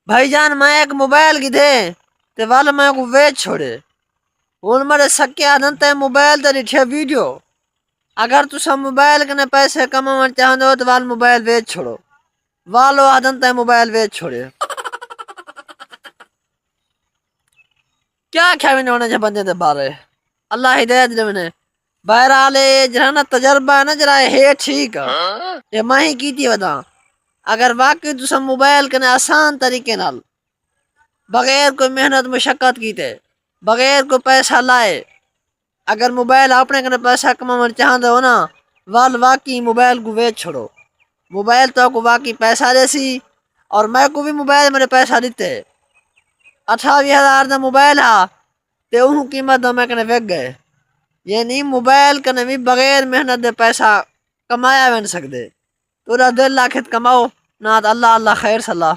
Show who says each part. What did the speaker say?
Speaker 1: بھائی جان میں ایک موبائل کی تھے تے وال میں کو ویچ چھوڑے ہوں میرے سکے آدھن تے موبائل تے ڈٹھے ویڈیو اگر تسا موبائل کنے پیسے کماون چاہندے ہو تو وال موبائل ویچ چھوڑو والو آدھن تے موبائل ویچ چھوڑے کیا کھاوین ہونے جے بندے دے بارے اللہ ہدایت دے منے بہرحال جہاں تجربہ ہے نا جرا ہے ٹھیک ہے یہ میں ہی کیتی ودا اگر واقعی تسا موبائل کنے آسان طریقے نال بغیر کوئی محنت مشقت کیتے بغیر کوئی پیسہ لائے اگر موبائل اپنے کنے پیسہ کماون چاہندے ہو نا وال واقعی موبائل کو ویچ چھوڑو موبائل تو کو واقعی پیسہ دے سی اور میں کو بھی موبائل میرے پیسہ دیتے 28,000 دا موبائل ہا تے اون قیمت میں کنے وک گئے یعنی موبائل کنے بھی بغیر محنت دے پیسہ کمایا ون سکدے تو دل لاکھت کماؤ نہ اللہ اللہ خیر صلاح